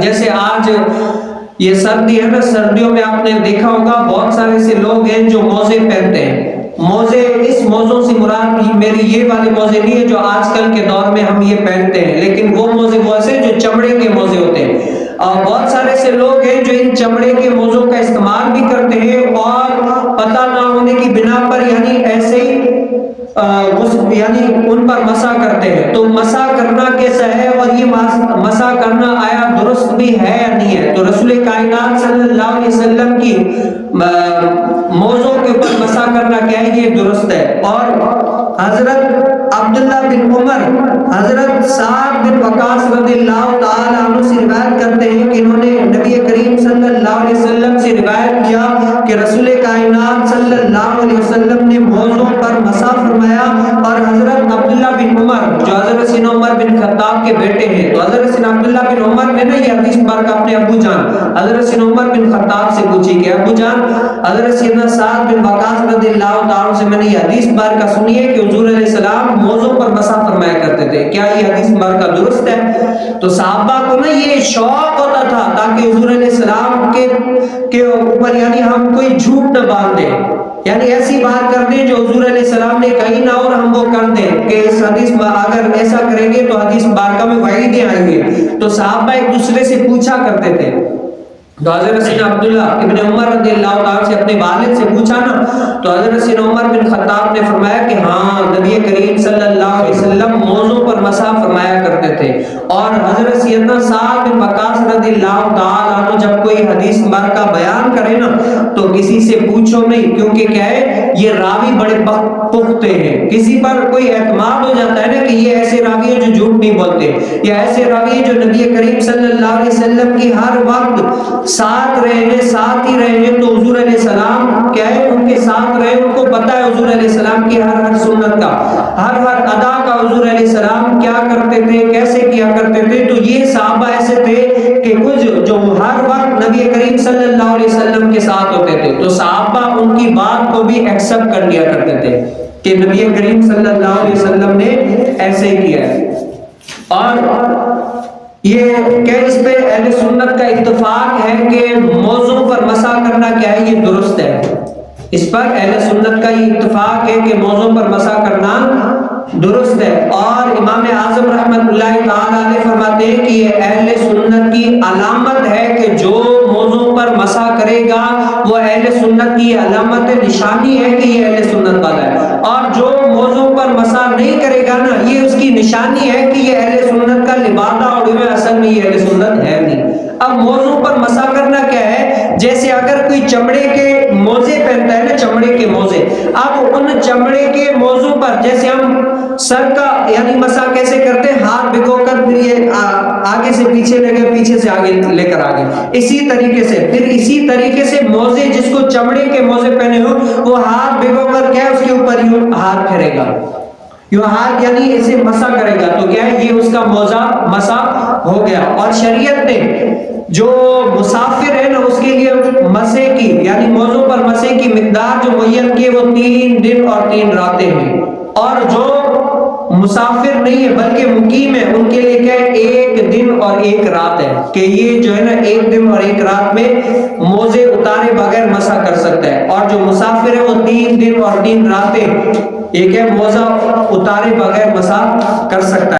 جیسے آج یہ سردی ہے نا، سردیوں میں آپ نے دیکھا ہوگا بہت سارے ایسے لوگ ہیں جو موزے پہنتے ہیں. موزے، اس موزوں سے مراد میری یہ والے موزے نہیں ہے جو آج کل کے دور میں ہم یہ پہنتے ہیں، لیکن وہ موزے وہ ایسے جو چمڑے کے موزے ہوتے ہیں. اور بہت سارے ایسے لوگ ہیں جو ان چمڑے کے موزوں کا استعمال بھی کرتے ہیں اور پتہ نہ ہونے کی بنا پر یعنی ایسے ہی یعنی ان پر مسح کرتے ہیں. تو مسح کرنا کیسا ہے اور یہ مسح کرنا آیا درست بھی ہے یا نہیں ہے؟ تو رسول کائنات صلی اللہ علیہ وسلم کی موضوع کے اوپر مسح کرنا کیا ہے؟ یہ درست ہے. اور حضرت عبداللہ بن عمر، حضرت سعد بن وقاص رضی اللہ تعالی عنہ سے روایت کرتے ہیں کہ انہوں نے نبی کریم صلی اللہ علیہ وسلم سے روایت کیا کہ رسول کائنات صلی اللہ علیہ وسلم نے موضوع پر مسح فرمایا. اور حضرت عبداللہ بن عمر جو حضرت سیدنا عمر بن خطاب کے بیٹے ہیں، تو حضرت سیدنا عبداللہ بن عمر نے نا یہ حدیث مبارک اپنے ابو جان حضرت سیدنا عمر بن خطاب سے پوچھی کہ ابو جان حضرت سیدنا سعد بن وقاص رضی اللہ تعالیٰ سے میں نے یہ حدیث مبارکہ سنی ہے کہ حضور علیہ السلام موضوع پر مسح فرمایا کرتے تھے، کیا یہ حدیث مبارکہ درست ہے؟ تو صحابہ کو نا یہ شوق ہوتا تھا تاکہ حضور علیہ السلام کے اوپر یعنی ہم کوئی جھوٹ نہ باندھ دیں، یعنی ایسی بات کر دیں جو حضور علیہ السلام نے کہی نہ اور ہم وہ کر دیں کہ اس حدیث میں اگر ایسا کریں گے تو حدیث مبارکہ میں وعیدیں آئیں گی. تو صحابہ ایک دوسرے سے پوچھا کرتے تھے. تو حضرت سیدنا عبداللہ ابن عمر رضی اللہ تعالیٰ سے اپنے والد سے پوچھا نا، تو حضرت سیدنا عمر بن خطاب نے فرمایا کہ ہاں نبی کریم صلی اللہ علیہ وسلم موضوع پر مسح فرمایا کرتے تھے. اور حضرت سیدنا سعد بن وقاص رضی اللہ تعالیٰ عنہ جب کوئی حدیث مبارکہ بیان کرے نا تو کسی سے پوچھو نہیں، کیونکہ کیا ہے یہ راوی بڑے پختے ہیں، کسی پر کوئی اعتماد ہو جاتا ہے نا کہ یہ ایسے راوی ہیں جو جھوٹ نہیں بولتے، یا ایسے راوی ہیں جو نبی کریم صلی اللہ علیہ وسلم کی ہر وقت ساتھ رہے ہیں، ساتھ ہی رہے ہیں. تو حضور علیہ السلام کیا ہے ان کے ساتھ رہے، ان کو پتہ ہے حضور علیہ السلام کی ہر سنت کا، ہر ادا کا حضور علیہ السلام کیا کرتے تھے، کیسے کیا کرتے تھے. تو یہ صحابہ ایسے تھے کہ کچھ جو ہر وقت نبی کریم صلی اللہ علیہ وسلم کے ساتھ ہوتے تھے، تو صحابہ ان کی بات کو بھی ایکسپٹ کر لیا کرتے تھے کہ نبی کریم صلی اللہ علیہ وسلم نے ایسے ہی کیا ہے. اور یہ کہ اس پہ اہل سنت کا اتفاق ہے کہ موضوع پر مسح کرنا کیا ہے یہ درست ہے. اس پر اہل سنت کا یہ اتفاق ہے کہ موضوع پر مسح کرنا درست ہے. اور امام اعظم رحمۃ اللہ تعالی علیہ فرماتے ہیں کہ یہ اہل سنت کی علامت ہے کہ جو موضوع پر مسح کرے گا وہ اہل سنت کی علامت نشانی ہے کہ یہ اہل سنت والا ہے. اور جو موضوع پر مسح نہیں کرے گا نا یہ اس کی نشانی ہے کہ یہ اہل سنت کا لبادہ اور اصل میں یہ اہل سنت ہے نہیں. اب موضوع پر مسح کرنا کیا ہے؟ جیسے اگر کوئی چمڑے کے موزے پہنتا ہے نا، چمڑے کے موزے، اب ان چمڑے کے موضوع پر جیسے ہم سر کا یعنی مسح کیسے کرتے ہیں، ہاتھ بھگو کر پھر یہ آگے سے پیچھے لے گئے، پیچھے سے آگے لے کر آگے، اسی طریقے سے پھر اسی طریقے سے موزے جس کو چمڑے کے موزے پہنے ہو وہ ہاتھ بھگو کر کیا ہے اس کے اوپر یوں ہاتھ پھیرے گا، یوں ہاتھ یعنی اسے مسح کرے گا، تو کیا ہے یہ اس کا موزہ مسح ہو گیا. اور شریعت نے جو مسافر ہے نا اس کے لیے مسح کی یعنی موضوع پر مسح کی مقدار جو معین کی وہ 3 دن اور 3 راتیں ہیں. اور جو مسافر نہیں ہے بلکہ مقیم ہے ان کے لیے کیا ہے 1 دن اور 1 رات ہے کہ یہ جو ہے نا 1 دن اور 1 رات میں موزے اتارے بغیر مسح کر سکتا ہے. اور جو مسافر ہے وہ 3 دن اور 3 راتیں ایک ہے موزہ اتارے بغیر مسح کر سکتا ہے.